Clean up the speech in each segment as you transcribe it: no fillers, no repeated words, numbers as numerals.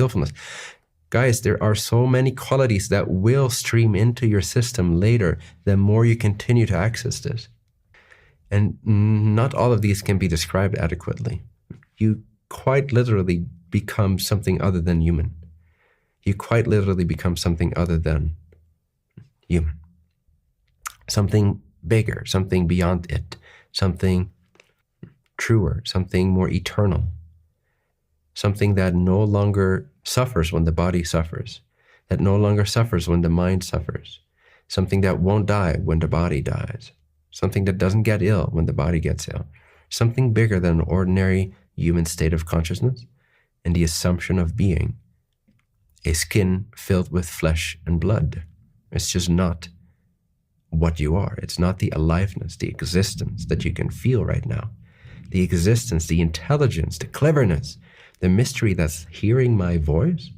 skillfulness. Guys, there are so many qualities that will stream into your system later the more you continue to access this. And not all of these can be described adequately. You quite literally become something other than human. You quite literally become something other than human. Something bigger, something beyond it, something truer, something more eternal, something that no longer suffers when the body suffers, that no longer suffers when the mind suffers, something that won't die when the body dies, something that doesn't get ill when the body gets ill, something bigger than an ordinary human state of consciousness and the assumption of being a skin filled with flesh and blood. It's just not what you are. It's not the aliveness, the existence that you can feel right now, the existence, the intelligence, the cleverness, the mystery that's hearing my voice,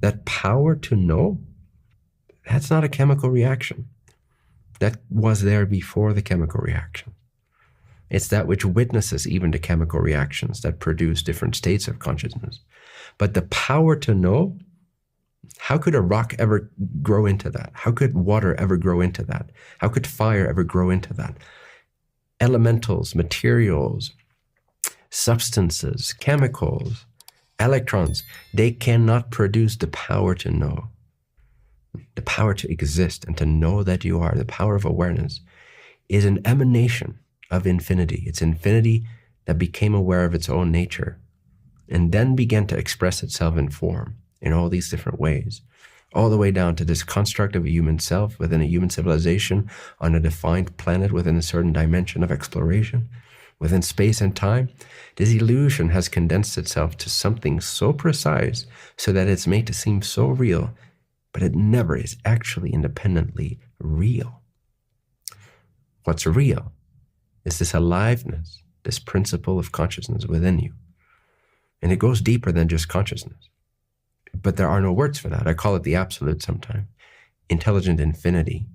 that power to know. That's not a chemical reaction. That was there before the chemical reaction. It's that which witnesses even the chemical reactions that produce different states of consciousness. But the power to know, how could a rock ever grow into that? How could water ever grow into that? How could fire ever grow into that? Elementals, materials, substances, chemicals, electrons, they cannot produce the power to know, the power to exist and to know that you are. The power of awareness is an emanation of infinity. It's infinity that became aware of its own nature and then began to express itself in form in all these different ways, all the way down to this construct of a human self within a human civilization on a defined planet within a certain dimension of exploration, within space and time. This illusion has condensed itself to something so precise so that it's made to seem so real, but it never is actually independently real. What's real is this aliveness, this principle of consciousness within you. And it goes deeper than just consciousness. But there are no words for that. I call it the absolute sometimes. Intelligent infinity,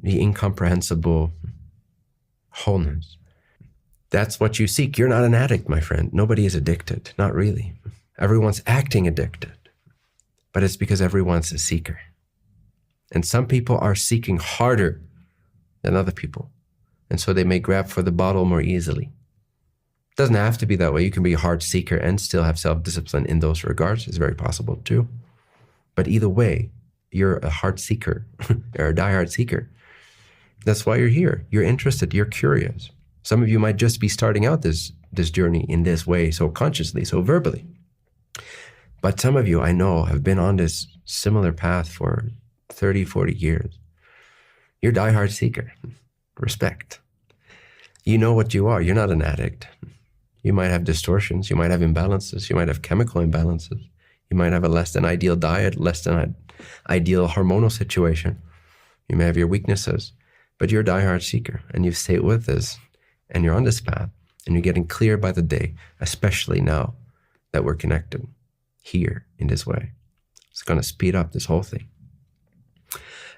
the incomprehensible wholeness. That's what you seek. You're not an addict, my friend. Nobody is addicted, not really. Everyone's acting addicted, but it's because everyone's a seeker. And some people are seeking harder than other people. And so they may grab for the bottle more easily. It doesn't have to be that way. You can be a hard seeker and still have self-discipline in those regards. It's very possible too. But either way, you're a hard seeker or a diehard seeker. That's why you're here. You're interested. You're curious. Some of you might just be starting out this journey in this way, so consciously, so verbally. But some of you, I know, have been on this similar path for 30, 40 years. You're a diehard seeker. Respect. You know what you are. You're not an addict. You might have distortions. You might have imbalances. You might have chemical imbalances. You might have a less than ideal diet, less than ideal hormonal situation. You may have your weaknesses, but you're a diehard seeker and you've stayed with this and you're on this path and you're getting clear by the day, especially now that we're connected here in this way. It's going to speed up this whole thing.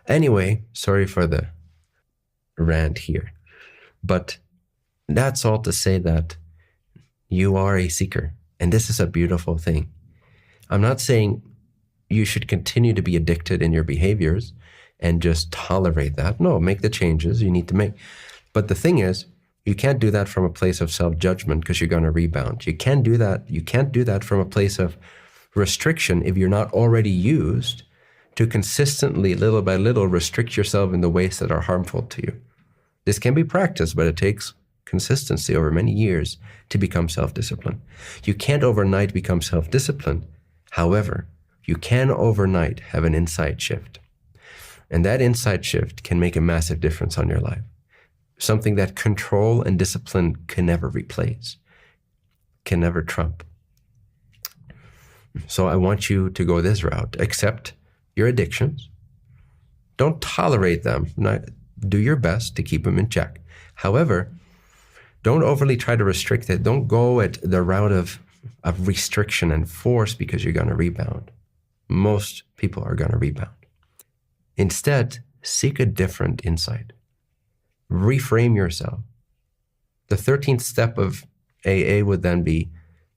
Anyway, sorry for the rant here, but that's all to say that you are a seeker, and this is a beautiful thing. I'm not saying you should continue to be addicted in your behaviors and just tolerate that. No, make the changes you need to make. But the thing is, you can't do that from a place of self-judgment because you're going to rebound. You can't do that. You can't do that from a place of restriction if you're not already used to consistently, little by little, restrict yourself in the ways that are harmful to you. This can be practiced, but it takes consistency over many years to become self-disciplined. You can't overnight become self-disciplined. However, you can overnight have an insight shift. And that insight shift can make a massive difference on your life. Something that control and discipline can never replace, can never trump. So I want you to go this route. Accept your addictions. Don't tolerate them. Do your best to keep them in check. However, don't overly try to restrict it. Don't go at the route of restriction and force because you're going to rebound. Most people are going to rebound. Instead, seek a different insight. Reframe yourself. The 13th step of AA would then be,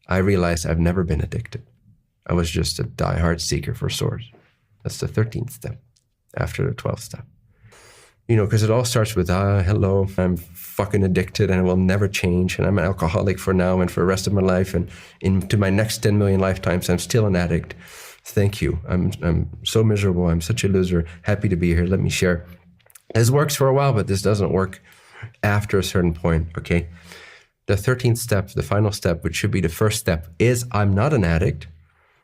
I realize I've never been addicted. I was just a diehard seeker for source. That's the 13th step after the 12th step. You know, because it all starts with, hello, I'm fucking addicted and it will never change. And I'm an alcoholic for now and for the rest of my life. And into my next 10 million lifetimes, I'm still an addict. Thank you. I'm so miserable. I'm such a loser. Happy to be here. Let me share. This works for a while, but this doesn't work after a certain point, okay? The 13th step, the final step, which should be the first step, is I'm not an addict.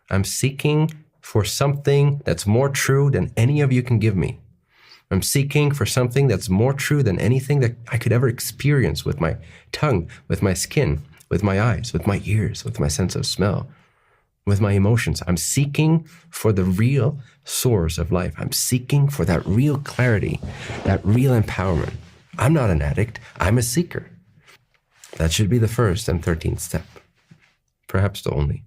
I'm seeking for something that's more true than any of you can give me. I'm seeking for something that's more true than anything that I could ever experience with my tongue, with my skin, with my eyes, with my ears, with my sense of smell, with my emotions. I'm seeking for the real source of life. I'm seeking for that real clarity, that real empowerment. I'm not an addict. I'm a seeker. That should be the first and 13th step, perhaps the only.